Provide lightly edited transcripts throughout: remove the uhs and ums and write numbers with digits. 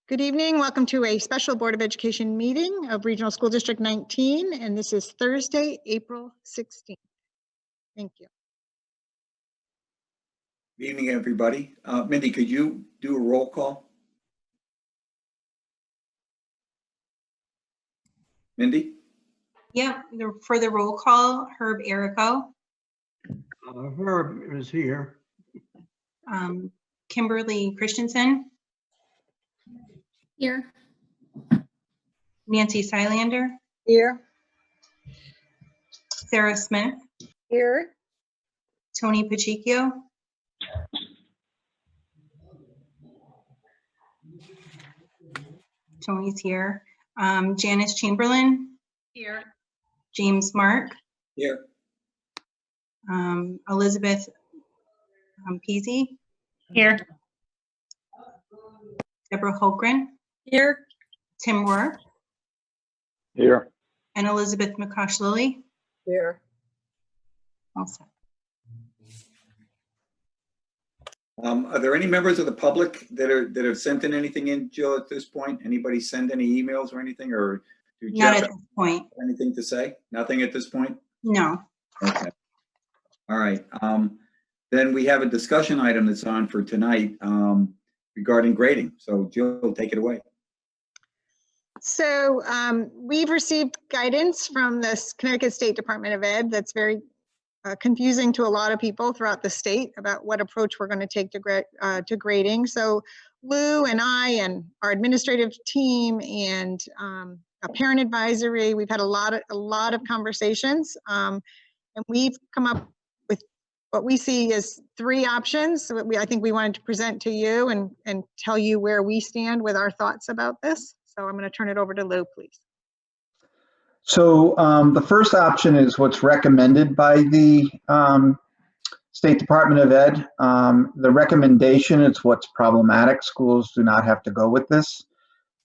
Good evening. Welcome to a special Board of Education meeting of Regional School District 19, and this is Thursday, April 16th. Thank you. Good evening, everybody. Mindy, could you do a roll call? Mindy? Yeah, for the roll call, Herb Errico. Herb is here. Kimberly Christensen. Here. Nancy Sylander. Here. Sarah Smith. Here. Tony Pacheco. Tony's here. Janice Chamberlain. Here. James Mark. Here. Elizabeth Peasy. Here. Deborah Holgren. Here. Tim Rohr. Here. And Elizabeth McCosh Lilly. Here. Also. Are there any members of the public that have sent in anything in, Jill, at this point? Anybody send any emails or anything, or do Not Jeff at this point. have anything to say? Nothing at this point? No. Okay. All right. Then we have a discussion item that's on for tonight regarding grading. So Jill, take it away. So we've received guidance from the Connecticut State Department of Ed that's very confusing to a lot of people throughout the state about what approach we're going to take to grading. So Lou and I and our administrative team and a parent advisory, we've had a lot of conversations, and we've come up with what we see as three options. So I think we wanted to present to you and tell you where we stand with our thoughts about this. So I'm going to turn it over to Lou, please. So the first option is what's recommended by the State Department of Ed. The recommendation is what's problematic. Schools do not have to go with this.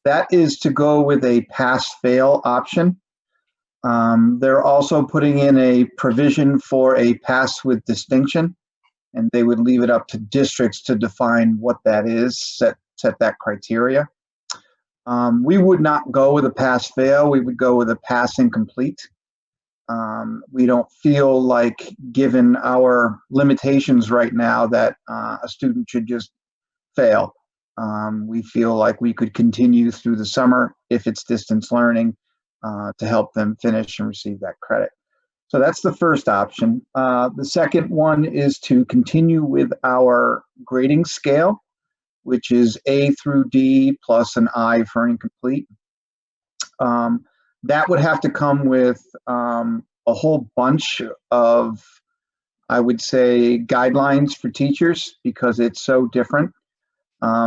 That is to go with a pass-fail option. They're also putting in a provision for a pass with distinction, and they would leave it up to districts to define what that is, set that criteria. We would not go with a pass-fail. We would go with a pass incomplete. We don't feel like, given our limitations right now, that a student should just fail. We feel like we could continue through the summer if it's distance learning to help them finish and receive that credit. So that's the first option. The second one is to continue with our grading scale, which is A through D plus an I for incomplete. That would have to come with a whole bunch of, I would say, guidelines for teachers because it's so different.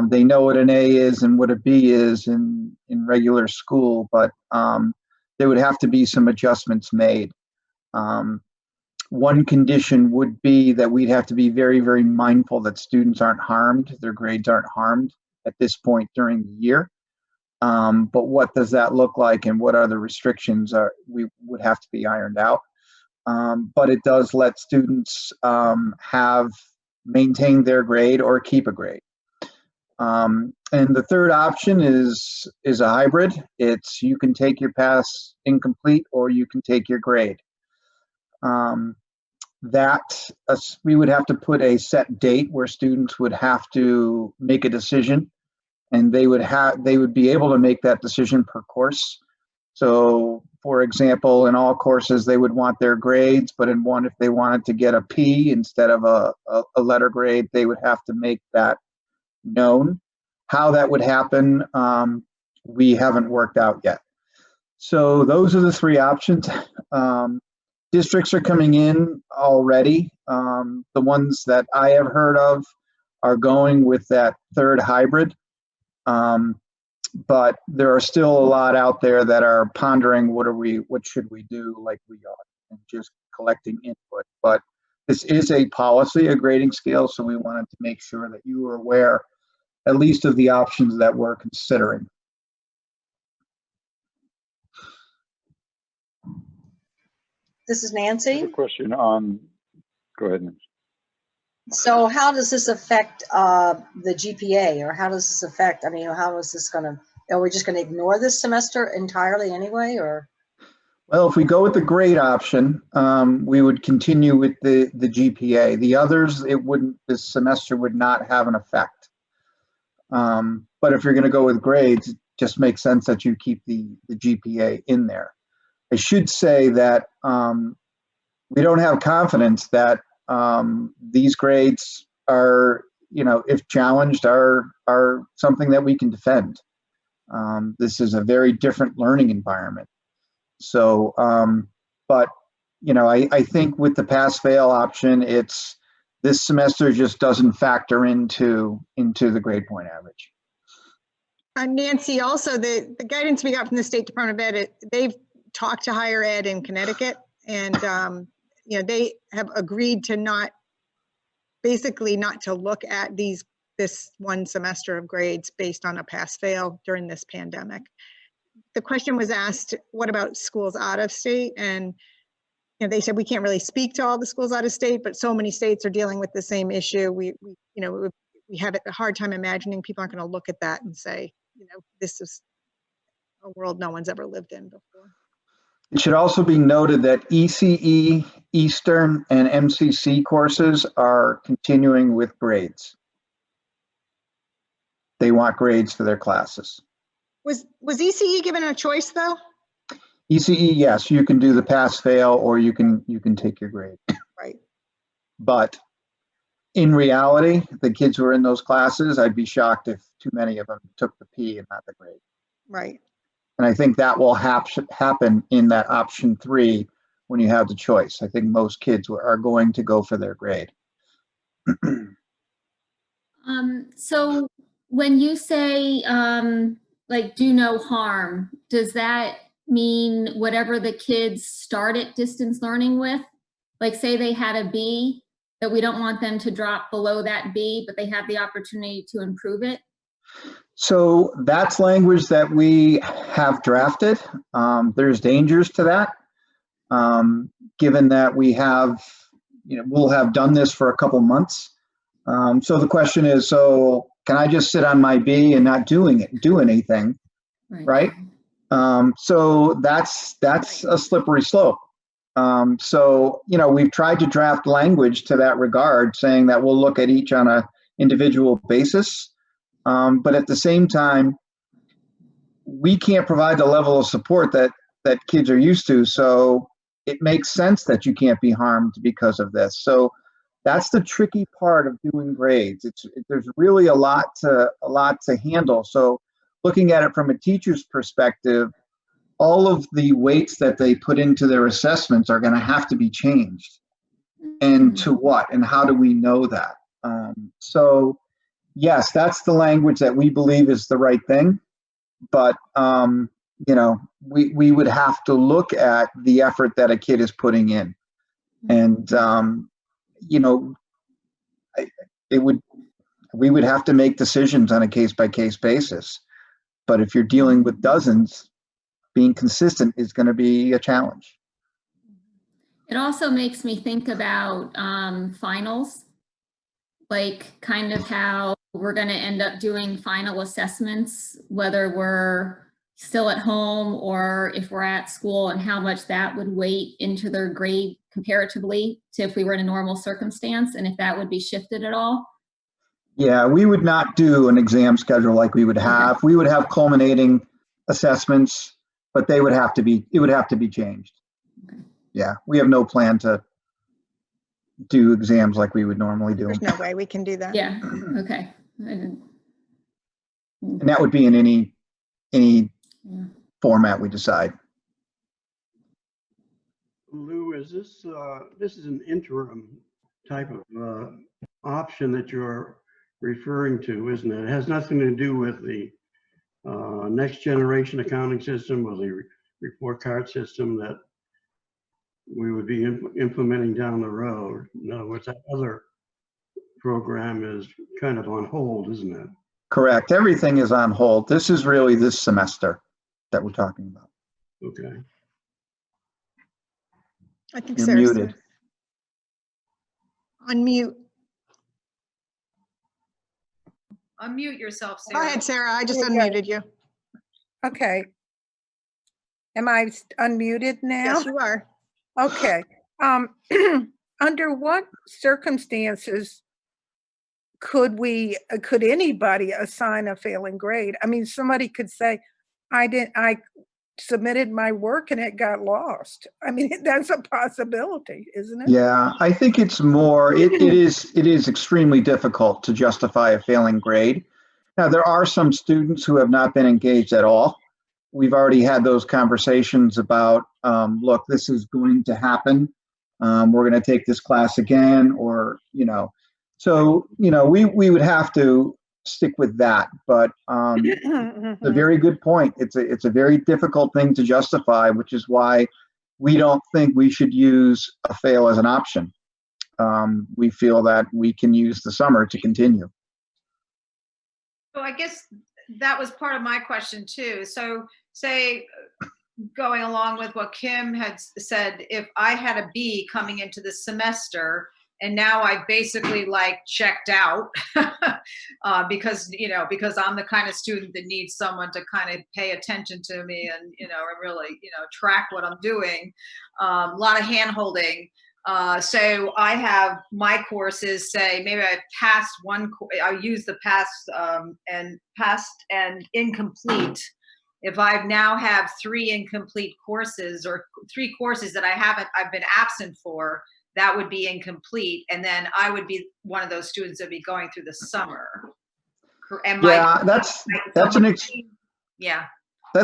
They know what an A is and what a B is in regular school, but there would have to be some adjustments made. One condition would be that we'd have to be very, very mindful that students aren't harmed, their grades aren't harmed at this point during the year. But what does that look like and what other restrictions we would have to be ironed out. But it does let students maintain their grade or keep a grade. And the third option is a hybrid. It's you can take your pass incomplete or you can take your grade. We would have to put a set date where students would have to make a decision, and they would be able to make that decision per course. So, for example, in all courses, they would want their grades, but in one, if they wanted to get a P instead of a letter grade, they would have to make that known. How that would happen, we haven't worked out yet. So those are the three options. Districts are coming in already. The ones that I have heard of are going with that third hybrid. But there are still a lot out there that are pondering what should we do like we are, and just collecting input. But this is a policy, a grading scale, so we wanted to make sure that you were aware at least of the options that we're considering. This is Nancy. A question on, go ahead, Nancy. So how does this affect the GPA, or how does this affect, I mean, how is this gonna, are we just gonna ignore this semester entirely anyway, or? Well, if we go with the grade option, we would continue with the GPA. The others, it wouldn't, this semester would not have an effect. But if you're going to go with grades, it just makes sense that you keep the GPA in there. I should say that we don't have confidence that these grades are, if challenged, are something that we can defend. This is a very different learning environment. So, but, I think with the pass-fail option, it's this semester just doesn't factor into the grade point average. Nancy, also the guidance we got from the State Department of Ed, they've talked to higher ed in Connecticut, and they have agreed to basically not to look at this one semester of grades based on a pass-fail during this pandemic. The question was asked, what about schools out of state? And they said we can't really speak to all the schools out of state, but so many states are dealing with the same issue. We have a hard time imagining people aren't going to look at that and say, this is a world no one's ever lived in before. It should also be noted that ECE, Eastern, and MCC courses are continuing with grades. They want grades for their classes. Was ECE given a choice though? ECE, yes, you can do the pass-fail, or you can take your grade. Right. But in reality, the kids who are in those classes, I'd be shocked if too many of them took the P and not the grade. Right. And I think that will happen in that option 3 when you have the choice. I think most kids are going to go for their grade. So when you say do no harm, does that mean whatever the kids start at distance learning with? Like say they had a B, that we don't want them to drop below that B, but they have the opportunity to improve it? So that's language that we have drafted. There's dangers to that, given that we have, we'll have done this for a couple months. So the question is, so can I just sit on my B and not do anything, right? So that's a slippery slope. So, we've tried to draft language to that regard, saying that we'll look at each on an individual basis. But at the same time, we can't provide the level of support that kids are used to. So it makes sense that you can't be harmed because of this. So that's the tricky part of doing grades. There's really a lot to handle. So looking at it from a teacher's perspective, all of the weights that they put into their assessments are going to have to be changed. And to what? And how do we know that? So yes, that's the language that we believe is the right thing. But, we would have to look at the effort that a kid is putting in. And, we would have to make decisions on a case-by-case basis. But if you're dealing with dozens, being consistent is going to be a challenge. It also makes me think about finals, like kind of how we're going to end up doing final assessments, whether we're still at home or if we're at school, and how much that would weight into their grade comparatively to if we were in a normal circumstance, and if that would be shifted at all. Yeah, we would not do an exam schedule like we would have. We would have culminating assessments, but it would have to be changed. Okay. Yeah, we have no plan to do exams like we would normally do. There's no way we can do that. Yeah, okay. And that would be in any format we decide. Lou, is this is an interim type of option that you're referring to, isn't it? It has nothing to do with the next generation accounting system or the report card system that we would be implementing down the road. In other words, that other program is kind of on hold, isn't it? Correct. Everything is on hold. This is really this semester that we're talking about. Okay. I think You're Sarah's muted. unmute. unmute yourself, Go Sarah. ahead, Sarah. I just Okay. unmuted you. Okay. Am I unmuted now? Yes, you are. Okay. Under what circumstances could anybody assign a failing grade? I mean, somebody could say, I submitted my work and it got lost. I mean, that's a possibility, isn't it? Yeah, I think it's more, it is extremely difficult to justify a failing grade. Now, there are some students who have not been engaged at all. We've already had those conversations about, look, this is going to happen. We're going to take this class again, or, so, we would have to stick with that. But it's a very good point. It's a very difficult thing to justify, which is why we don't think we should use a fail as an option. We feel that we can use the summer to continue. So I guess that was part of my question too. So say, going along with what Kim had said, if I had a B coming into the semester and now I basically like checked out because I'm the kind of student that needs someone to kind of pay attention to me and, and really, track what I'm doing. A lot of hand holding. So I have my courses, say maybe I passed one, I use the past and incomplete. If I now have 3 incomplete courses or 3 courses that I've been absent for, that would be incomplete. And then I would be one of those students that would be going through the summer. And Yeah, that's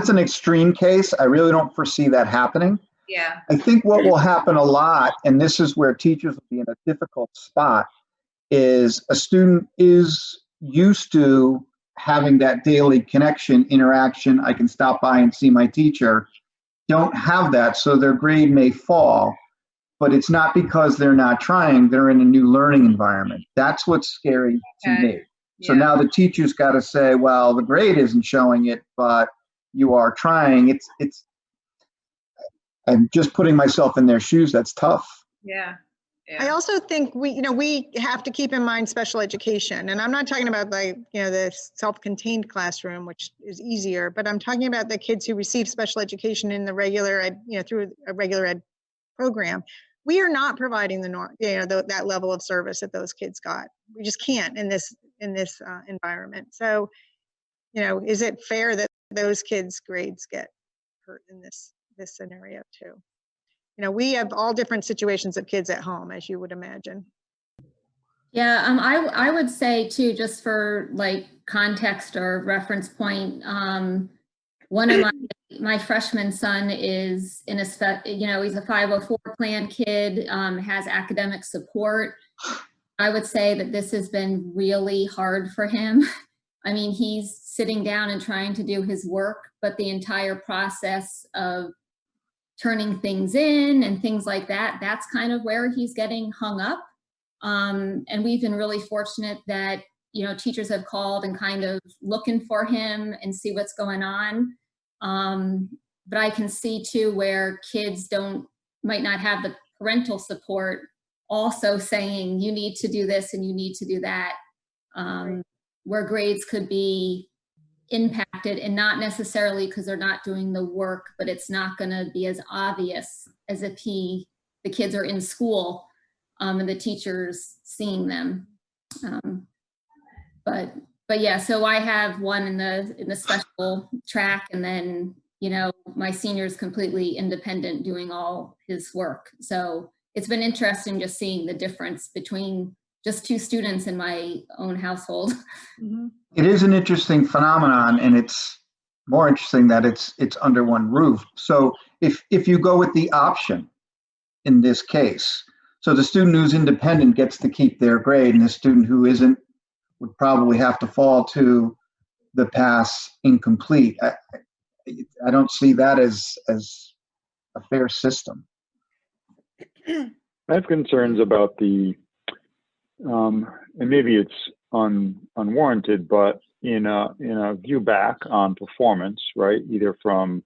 an extreme case. I really don't foresee that happening. Yeah. I think what will happen a lot, and this is where teachers will be in a difficult spot, is a student is used to having that daily connection, interaction. I can stop by and see my teacher. Don't have that, so their grade may fall, but it's not because they're not trying. They're in a new learning environment. That's what's scary to me. So now the teacher's got to say, well, the grade isn't showing it, but you are trying. It's I'm just putting myself in their shoes. That's tough. Yeah. I also think we have to keep in mind special education. And I'm not talking about the self-contained classroom, which is easier, but I'm talking about the kids who receive special education in the regular ed, through a regular ed program. We are not providing that level of service that those kids got. We just can't in this environment. So, is it fair that those kids' grades get hurt in this scenario too? We have all different situations of kids at home, as you would imagine. Yeah, I would say too, just for like context or reference point, one of my freshman son is in he's a 504 plan kid, has academic support. I would say that this has been really hard for him. I mean, he's sitting down and trying to do his work, but the entire process of turning things in and things like that, that's kind of where he's getting hung up. And we've been really fortunate that, teachers have called and kind of looking for him and see what's going on. But I can see too where kids might not have the parental support also saying, you need to do this and you need to do that, where grades could be impacted, and not necessarily because they're not doing the work, but it's not going to be as obvious as if the kids are in school and the teachers seeing them. But yeah, so I have one in the special track, and then my senior is completely independent doing all his work. So it's been interesting just seeing the difference between just 2 students in my own household. Mm-hmm. It is an interesting phenomenon, and it's more interesting that it's under one roof. So if you go with the option in this case, so the student who's independent gets to keep their grade, and the student who isn't would probably have to fall to the pass incomplete. I don't see that as a fair system. I have concerns about the, and maybe it's unwarranted, but in a view back on performance, right? Either from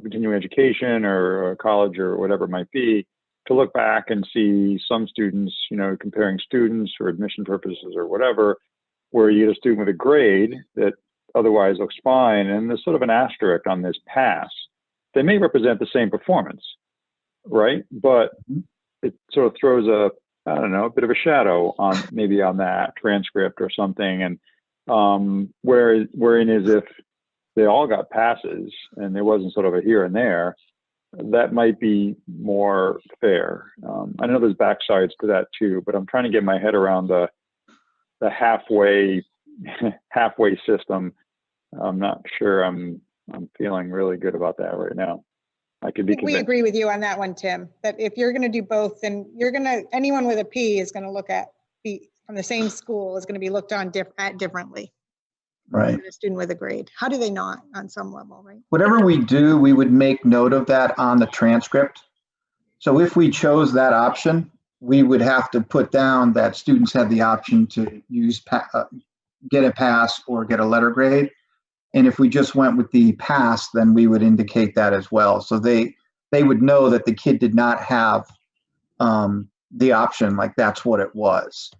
continuing education or college or whatever it might be, to look back and see some students, you know, comparing students for admission purposes or whatever, where you get a student with a grade that otherwise looks fine, and there's sort of an asterisk on this pass. They may represent the same performance, right? But it sort of throws a, I don't know, a bit of a shadow on maybe on that transcript or something. And wherein is if they all got passes and there wasn't sort of a here and there, that might be more fair. I know there's backsides to that too, but I'm trying to get my head around the halfway system. I'm not sure I'm feeling really good about that right now. I could be We convinced. agree with you on that one, Tim, that if you're going to do both, then anyone with a P is going to look at, from the same school is going to be looked on at differently Right. than a student with a grade. How do they not on some level, right? Whatever we do, we would make note of that on the transcript. So if we chose that option, we would have to put down that students have the option to get a pass or get a letter grade. And if we just went with the pass, then we would indicate that as well. So they would know that the kid did not have the option, like that's what it was.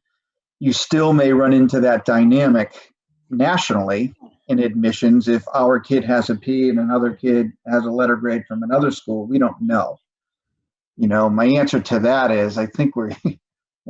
You still may run into that dynamic nationally in admissions. If our kid has a P and another kid has a letter grade from another school, we don't know. You know, my answer to that is I think we're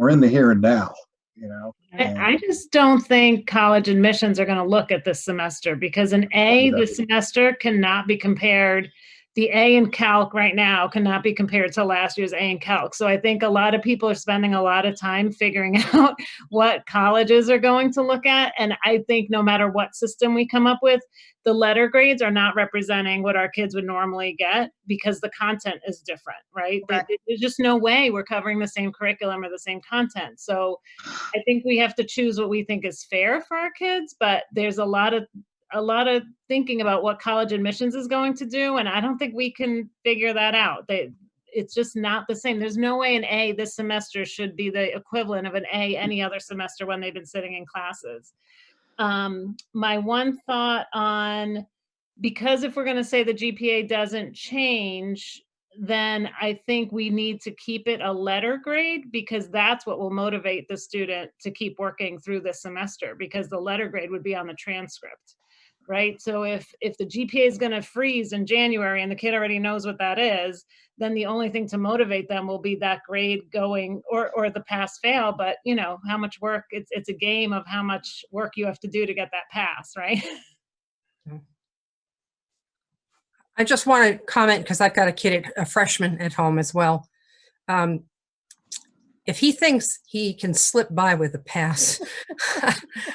in the here and now, you know. I just don't think college admissions are going to look at this semester, because an A this semester cannot be compared. The A in Calc right now cannot be compared to last year's A in Calc. So I think a lot of people are spending a lot of time figuring out what colleges are going to look at. And I think no matter what system we come up with, the letter grades are not representing what our kids would normally get, because the content is different, right? There's just no way we're covering the same curriculum or the same content. So I think we have to choose what we think is fair for our kids, but there's a lot of thinking about what college admissions is going to do, and I don't think we can figure that out. It's just not the same. There's no way an A this semester should be the equivalent of an A any other semester when they've been sitting in classes. My one thought on, because if we're going to say the GPA doesn't change, then I think we need to keep it a letter grade, because that's what will motivate the student to keep working through the semester, because the letter grade would be on the transcript. Right. So if the GPA is going to freeze in January and the kid already knows what that is, then the only thing to motivate them will be that grade going, or the pass fail. But you know, how much work, it's a game of how much work you have to do to get that pass, right? I just want to comment, because I've got a freshman at home as well. If he thinks he can slip by with a pass,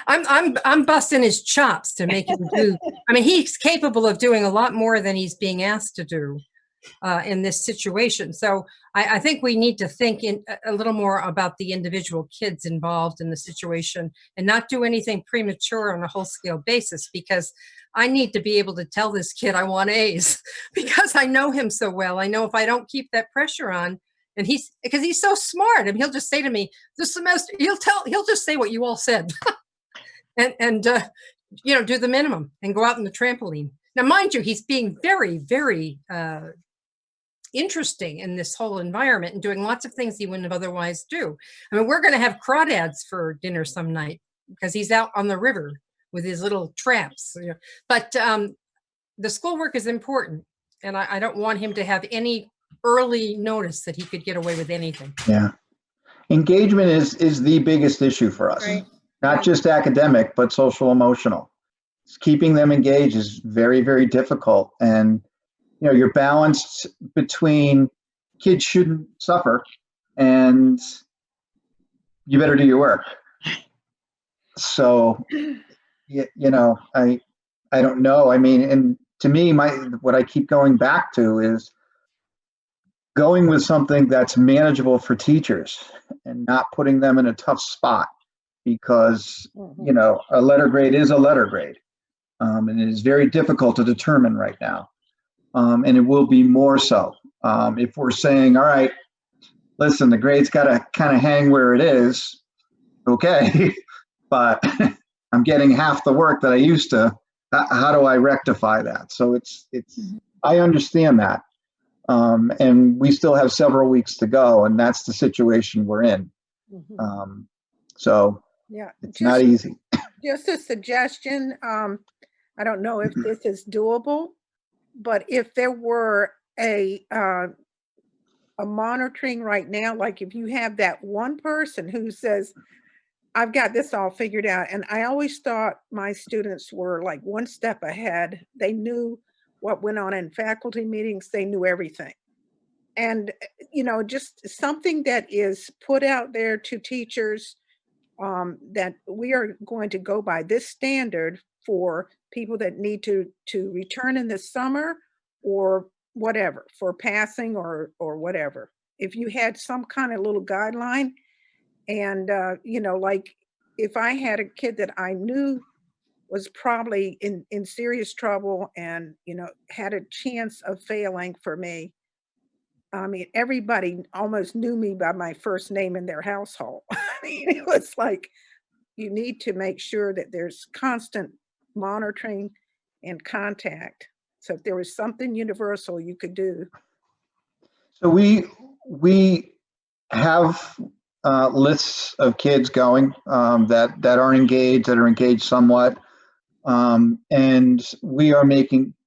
I'm busting his chops to make him do. I mean, he's capable of doing a lot more than he's being asked to do in this situation. So I think we need to think a little more about the individual kids involved in the situation, and not do anything premature on a whole scale basis, because I need to be able to tell this kid I want A's because I know him so well. I know if I don't keep that pressure on, and because he's so smart, and he'll just say to me this semester, he'll just say what you all said and do the minimum and go out on the trampoline. Now, mind you, he's being very, very interesting in this whole environment and doing lots of things he wouldn't have otherwise do. I mean, we're going to have crawdads for dinner some night because he's out on the river with his little traps. But the schoolwork is important, and I don't want him to have any early notice that he could get away with anything. Yeah. Engagement is the biggest issue for us. Right. Not just academic, but social emotional. Keeping them engaged is very, very difficult. And, you know, you're balanced between kids shouldn't suffer and you better do your work. So, you know, I don't know. I mean, and to me, what I keep going back to is going with something that's manageable for teachers and not putting them in a tough spot, because, you know, a letter grade is a letter grade. And it is very difficult to determine right now. And it will be more so. If we're saying, all right, listen, the grade's got to kind of hang where it is. Okay. But I'm getting half the work that I used to. How do I rectify that? So I understand that. And we still have several weeks to go, and that's the situation we're in. Mhm. So Yeah, it's not just, easy. just a suggestion. I don't know if this is doable, but if there were a monitoring right now, like if you have that one person who says, I've got this all figured out. And I always thought my students were like one step ahead. They knew what went on in faculty meetings. They knew everything. And, just something that is put out there to teachers, that we are going to go by this standard for people that need to return in the summer or whatever, for passing or whatever. If you had some kind of little guideline and, like if I had a kid that I knew was probably in serious trouble and, had a chance of failing for me, I mean, everybody almost knew me by my first name in their household. I mean, it was like, you need to make sure that there's constant monitoring and contact. So if there was something universal you could do. So we have lists of kids going that aren't engaged, that are engaged somewhat, and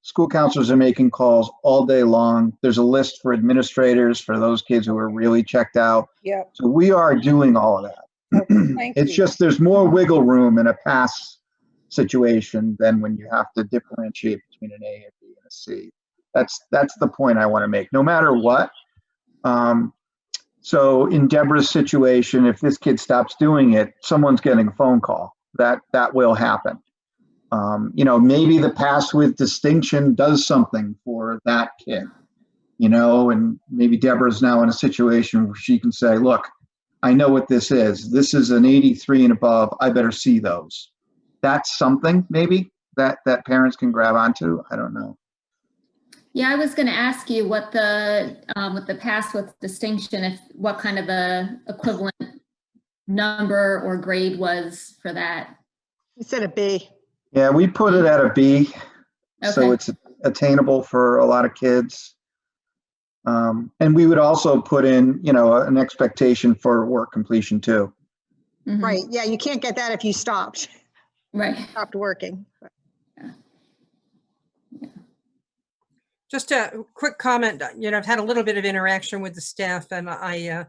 school counselors are making calls all day long. There's a list for administrators for those kids who are really checked out. Yep. So we are doing all of that. Thank It's you. just there's more wiggle room in a pass situation than when you have to differentiate between an A, a B, and a C. That's the point I want to make. No matter what. So in Deborah's situation, if this kid stops doing it, someone's getting a phone call. That will happen. Maybe the pass with distinction does something for that kid. And maybe Deborah's now in a situation where she can say, look, I know what this is. This is an 83 and above. I better see those. That's something maybe that parents can grab onto. I don't know. Yeah, I was going to ask you what with the pass with distinction, what kind of a equivalent number or grade was for that. You said a B. Yeah, we put it at a B, so Okay. it's attainable for a lot of kids. And we would also put in, an expectation for work completion too. Mhm. Right. Yeah, you can't get that if you stopped Right. working. Just a quick comment, I've had a little bit of interaction with the staff, and I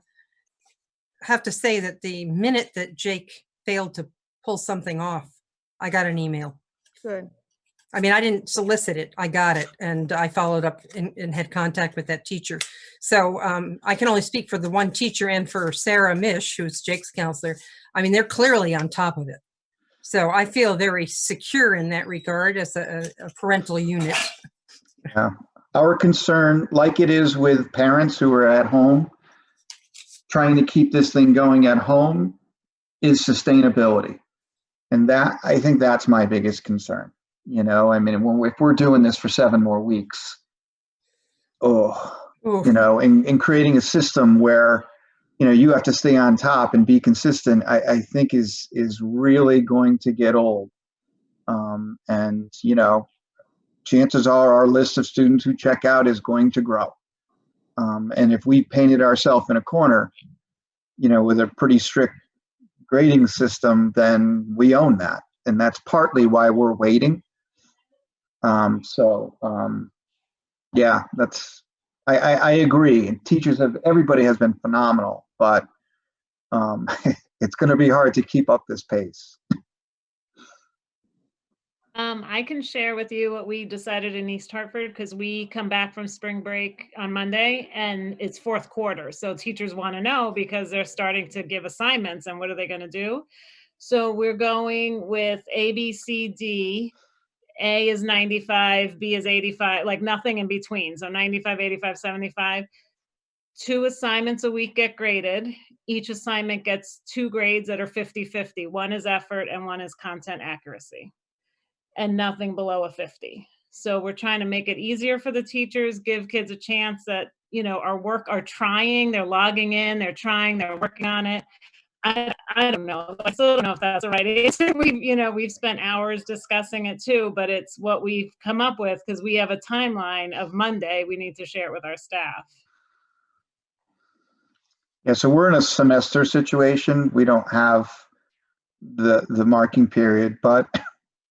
have to say that the minute that Jake failed to pull something off, I got an email. Good. I mean, I didn't solicit it, I got it, and I followed up and had contact with that teacher. So I can only speak for the one teacher and for Sarah Mish, who's Jake's counselor. I mean, they're clearly on top of it. So I feel very secure in that regard as a parental unit. Yeah. Our concern, like it is with parents who are at home, trying to keep this thing going at home, is sustainability. And I think that's my biggest concern. If we're doing this for 7 more weeks, and creating a system where, you have to stay on top and be consistent, I think is really going to get old. And chances are our list of students who check out is going to grow. And if we painted ourselves in a corner, with a pretty strict grading system, then we own that. And that's partly why we're waiting. Yeah, I agree. Everybody has been phenomenal, but it's going to be hard to keep up this pace. I can share with you what we decided in East Hartford, because we come back from spring break on Monday and it's fourth quarter. So teachers want to know because they're starting to give assignments and what are they going to do? So we're going with A, B, C, D. A is 95, B is 85, like nothing in between. So 95, 85, 75. 2 assignments a week get graded. Each assignment gets 2 grades that are 50-50. One is effort and one is content accuracy. And nothing below a 50. So we're trying to make it easier for the teachers, give kids a chance that, are trying, they're logging in, they're trying, they're working on it. I don't know. I still don't know if that's the right answer. We've spent hours discussing it too, but it's what we've come up with because we have a timeline of Monday. We need to share it with our staff. Yeah, so we're in a semester situation. We don't have the marking period, but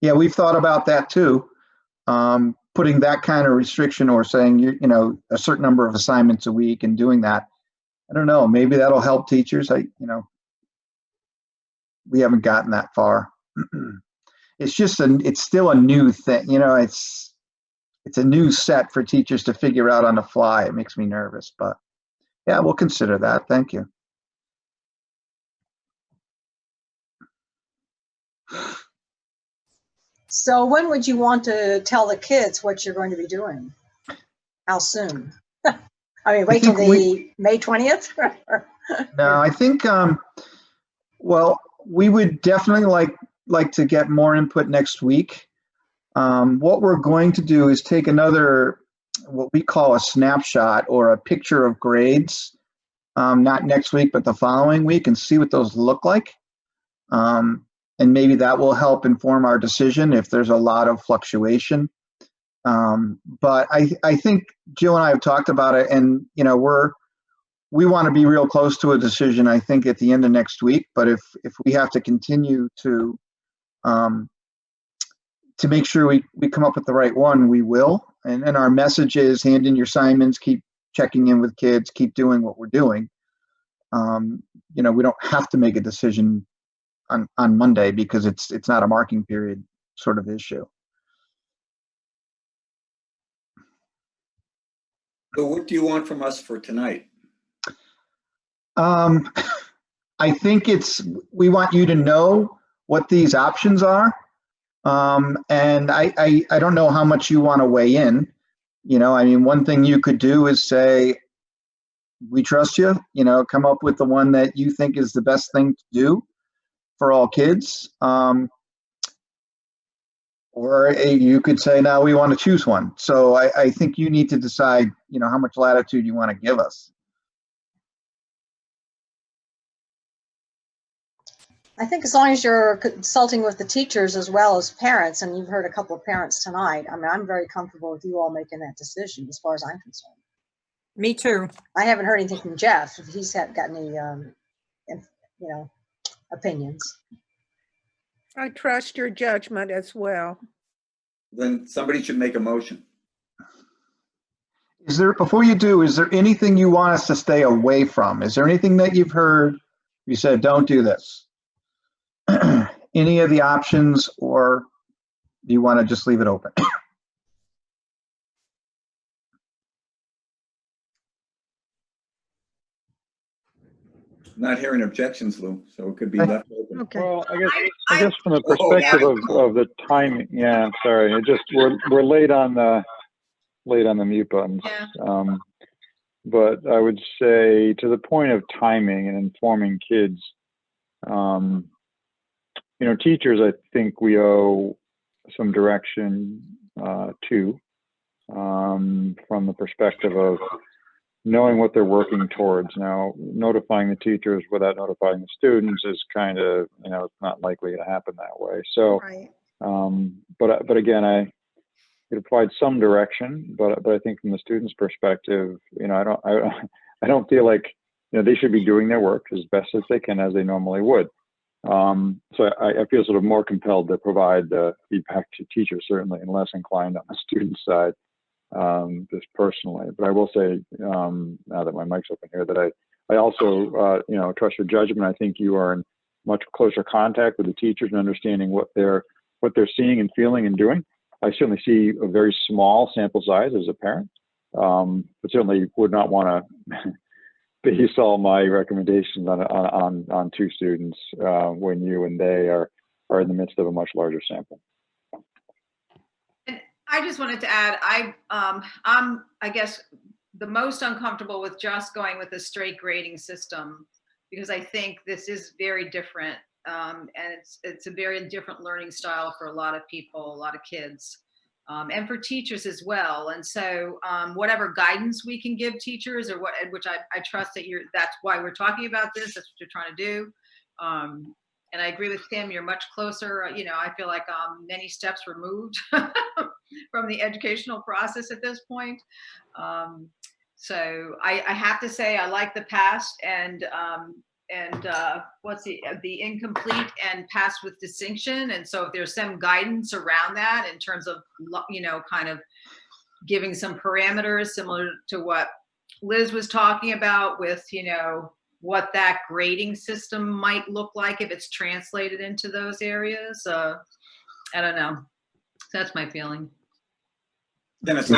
yeah, we've thought about that too. Putting that kind of restriction or saying, a certain number of assignments a week and doing that. I don't know, maybe that'll help teachers. We haven't gotten that far. It's still a new thing. It's a new set for teachers to figure out on the fly. It makes me nervous, but yeah, we'll consider that. Thank you. So when would you want to tell the kids what you're going to be doing? How soon? I mean, wait till the May 20th? No, I think, well, we would definitely like to get more input next week. What we're going to do is take another, what we call a snapshot or a picture of grades, not next week, but the following week, and see what those look like. And maybe that will help inform our decision if there's a lot of fluctuation. But I think Jill and I have talked about it, and we want to be real close to a decision, I think, at the end of next week. But if we have to continue to make sure we come up with the right one, we will. And our message is hand in your assignments, keep checking in with kids, keep doing what we're doing. We don't have to make a decision on Monday because it's not a marking period sort of issue. So what do you want from us for tonight? I think we want you to know what these options are. And I don't know how much you want to weigh in. One thing you could do is say, we trust you, come up with the one that you think is the best thing to do for all kids. Or you could say, no, we want to choose one. So I think you need to decide, how much latitude you want to give us. I think as long as you're consulting with the teachers as well as parents, and you've heard a couple of parents tonight, I'm very comfortable with you all making that decision as far as I'm concerned. Me too. I haven't heard anything from Jeff if he's got any, opinions. I trust your judgment as well. Then somebody should make a motion. Before you do, is there anything you want us to stay away from? Is there anything that you've heard you said, don't do this? Any of the options, or do you want to just leave it open? Not hearing objections, Lou, so it could be left open. Okay. Well, I guess from the perspective of the timing, yeah, sorry, we're late on the mute buttons. Yeah. But I would say to the point of timing and informing kids, teachers, I think we owe some direction to, from the perspective of knowing what they're working towards. Now, notifying the teachers without notifying the students is kind of, it's not likely to happen that way. So, Right. but again, it provides some direction, but I think from the student's perspective, I don't feel like, they should be doing their work as best as they can, as they normally would. So I feel sort of more compelled to provide the feedback to teachers, certainly, and less inclined on the student side, just personally. But I will say, now that my mic's open here, that I also, trust your judgment. I think you are in much closer contact with the teachers and understanding what they're seeing and feeling and doing. I certainly see a very small sample size as a parent, but certainly would not want to base all my recommendations on two students when you and they are in the midst of a much larger sample. And I just wanted to add, I'm, I guess, the most uncomfortable with just going with a straight grading system, because I think this is very different. And it's a very different learning style for a lot of people, a lot of kids, and for teachers as well. And so whatever guidance we can give teachers, or which I trust that that's why we're talking about this, that's what you're trying to do, And I agree with Kim, you're much closer, you know, I feel like many steps removed from the educational process at this point. So I have to say, I like the past and what's the incomplete and passed with distinction. And so if there's some guidance around that in terms of, you know, kind of giving some parameters similar to what Liz was talking about with, you know, what that grading system might look like if it's translated into those areas. I don't know. That's my feeling. Dennis,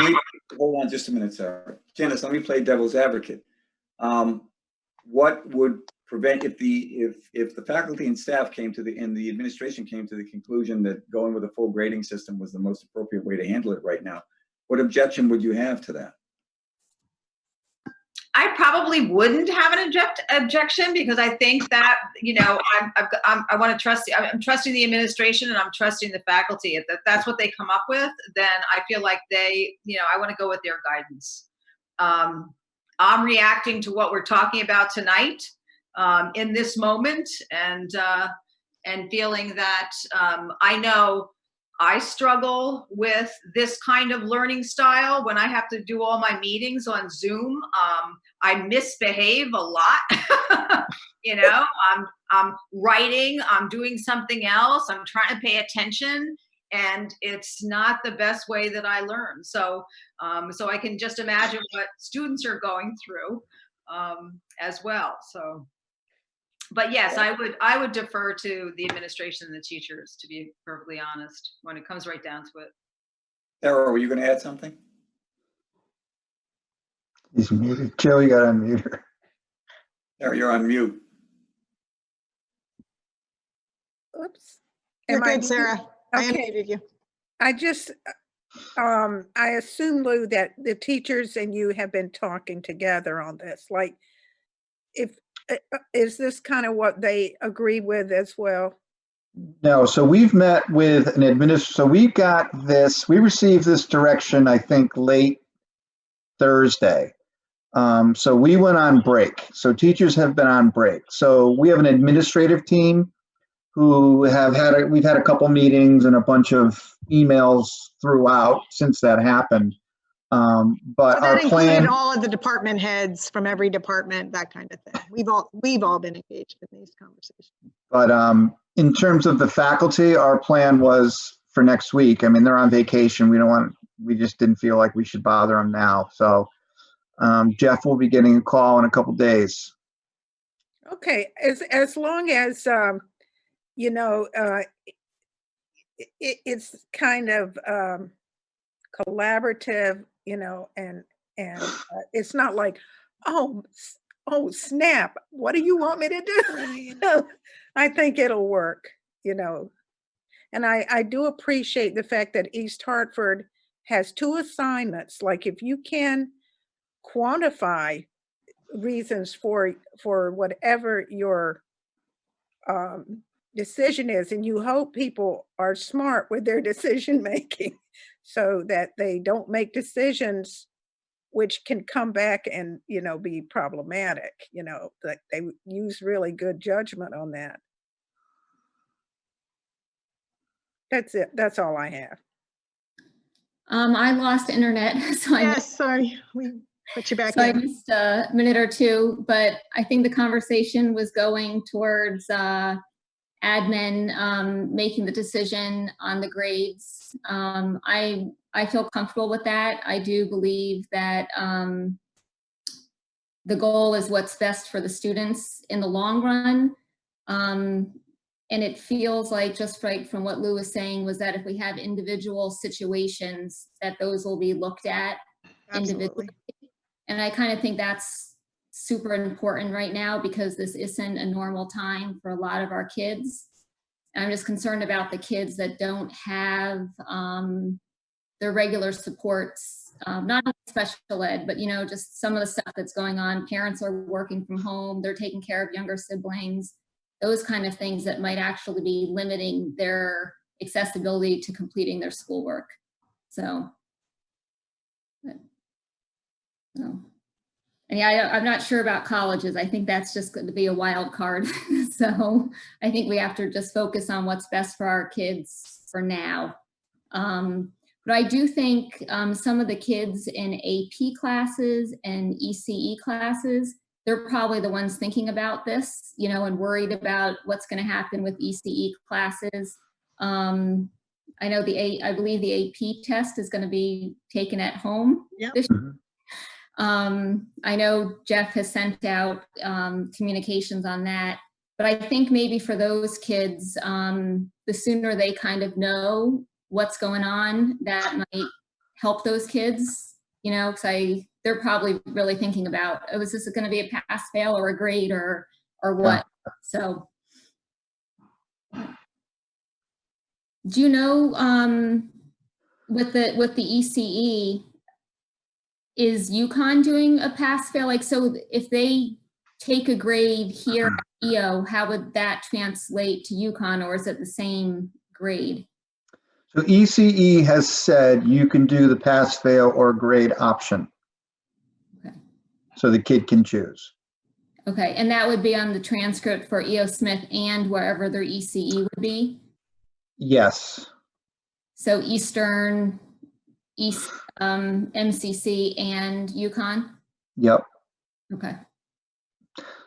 hold on just a minute, Sarah. Janice, let me play devil's advocate. What would prevent if the faculty and staff came to the administration came to the conclusion that going with a full grading system was the most appropriate way to handle it right now? What objection would you have to that? I probably wouldn't have an objection because I think that, you know, I want to trust, I'm trusting the administration and I'm trusting the faculty. If that's what they come up with, then I feel like they, you know, I want to go with their guidance. I'm reacting to what we're talking about tonight in this moment and feeling that I know I struggle with this kind of learning style when I have to do all my meetings on Zoom. I misbehave a lot. You know, I'm writing, I'm doing something else, I'm trying to pay attention, and it's not the best way that I learn. So, so I can just imagine what students are going through as well. So. But yes, I would defer to the administration and the teachers, to be perfectly honest, when it comes right down to it. Sarah, were you going to add something? He's muted. Joe, you got to unmute her. Sarah, you're on mute. Oops. You're Am I good, Sarah. I Okay. unmuted you. I just, I assume, Lou, that the teachers and you have been talking together on this. Like, is this kind of what they agree with as well? No, so we've met with an administrator. So we received this direction, I think, late Thursday. So we went on break. So teachers have been on break. So we have an administrative team who we've had a couple meetings and a bunch of emails throughout since that happened. But So our that plan, included all of the department heads from every department, that kind of thing. We've all been engaged in these conversations. but in terms of the faculty, our plan was for next week. I mean, they're on vacation. We just didn't feel like we should bother them now. So Jeff will be getting a call in a couple days. Okay, as long as, you know, it's kind of collaborative, you know, and it's not like, oh snap, what do you want me to do? You know, I think it'll work, you know. And I do appreciate the fact that East Hartford has 2 assignments. Like, if you can quantify reasons for whatever your decision is, and you hope people are smart with their decision making so that they don't make decisions which can come back and, you know, be problematic, you know, that they use really good judgment on that. That's it. That's all I have. I lost internet, so Yes, sorry, we put you back I in. missed a minute or two, but I think the conversation was going towards admin making the decision on the grades. I feel comfortable with that. I do believe that the goal is what's best for the students in the long run. And it feels like, just right from what Lou was saying, was that if we have individual situations, that those will be looked at individually. And I kind of think that's super important right now, because this isn't a normal time for a lot of our kids. And I'm just concerned about the kids that don't have their regular supports, not special ed, but, you know, just some of the stuff that's going on. Parents are working from home, they're taking care of younger siblings, those kind of things that might actually be limiting their accessibility to completing their schoolwork. So, And yeah, I'm not sure about colleges. I think that's just going to be a wild card. So I think we have to just focus on what's best for our kids for now. But I do think some of the kids in AP classes and ECE classes, they're probably the ones thinking about this, you know, and worried about what's going to happen with ECE classes. I know I believe the AP test is going to be taken at home this year. I know Jeff has sent out communications on that, but I think maybe for those kids, the sooner they kind of know what's going on, that might help those kids, you know, because they're probably really thinking about, oh, is this going to be a pass fail or a grade or what? Yeah. So do you know, with the ECE, is UConn doing a pass fail? Like, so if they take a grade here at EO, how would that translate to UConn, or is it the same grade? So ECE has said you can do the pass fail or grade option. Okay. So the kid can choose. Okay, and that would be on the transcript for EO Smith and wherever their ECE would be? Yes. So Eastern, MCC, and UConn? Yep. Okay.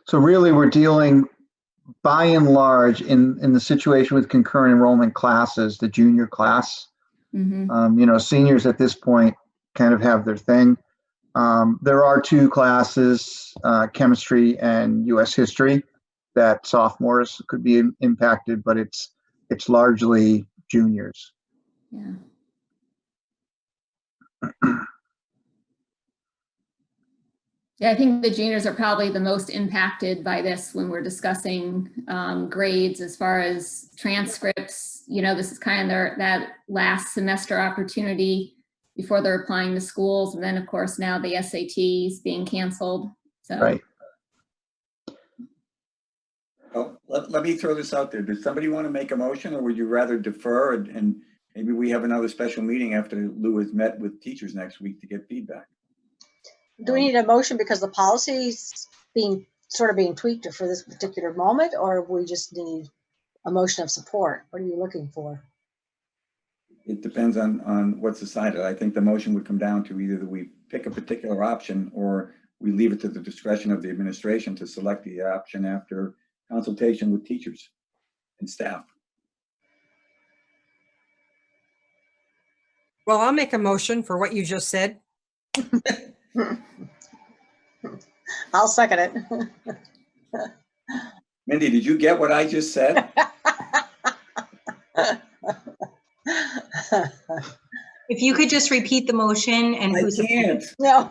So really we're dealing by and large in the situation with concurrent enrollment classes, the junior class. Mm-hmm. You know, seniors at this point kind of have their thing. There are two classes, chemistry and US history, that sophomores could be impacted, but it's largely juniors. Yeah. Yeah, I think the juniors are probably the most impacted by this when we're discussing grades as far as transcripts. You know, this is kind of that last semester opportunity before they're applying to schools. And then, of course, now the SATs being canceled. So. Right. Well, let me throw this out there. Does somebody want to make a motion, or would you rather defer and maybe we have another special meeting after Lou has met with teachers next week to get feedback? Do we need a motion because the policy's being tweaked for this particular moment, or we just need a motion of support? What are you looking for? It depends on what's decided. I think the motion would come down to either that we pick a particular option or we leave it to the discretion of the administration to select the option after consultation with teachers and staff. Well, I'll make a motion for what you just said. I'll second it. Mindy, did you get what I just said? If you could just repeat the motion and who's I can't. No.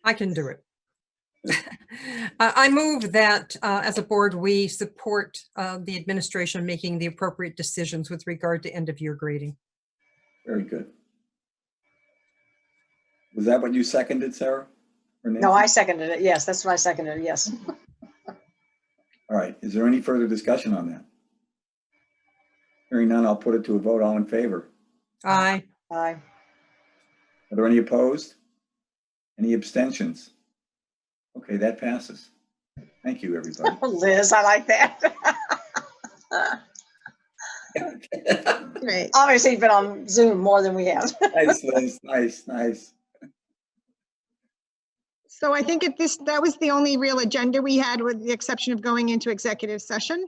I can do it. I move that as a board, we support the administration making the appropriate decisions with regard to end of year grading. Very good. Was that what you seconded, Sarah? Or Nancy? No, I seconded it. Yes, that's what I seconded. Yes. All right. Is there any further discussion on that? Hearing none, I'll put it to a vote. All in favor? Aye. Aye. Are there any opposed? Any abstentions? Okay, that passes. Thank you, everybody. Liz, I like that. Great. Obviously, you've been on Zoom more than we have. Nice, Liz. Nice, nice. So I think that was the only real agenda we had, with the exception of going into executive session.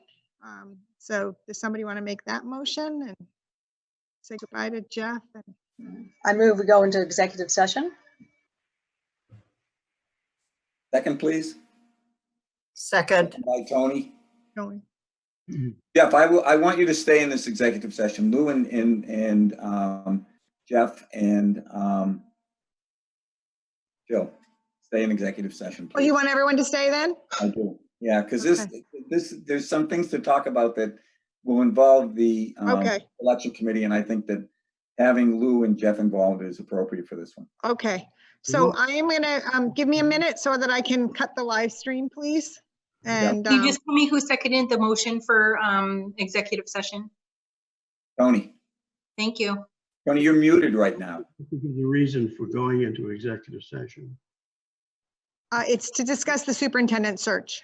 So does somebody want to make that motion and say goodbye to Jeff? I move we go into executive session. Second, please. Second. By Tony. Going. Jeff, I want you to stay in this executive session. Lou and Jeff and Jill, stay in executive session, please. Oh, you want everyone to stay then? I do. Yeah, because Okay. there's some things to talk about that will involve the Okay. election committee, and I think that having Lou and Jeff involved is appropriate for this one. Okay. So I am gonna, give me a minute so that I can cut the live stream, please. And Can you just tell me who seconded the motion for executive session? Tony. Thank you. Tony, you're muted right now. The reason for going into executive session. It's to discuss the superintendent search.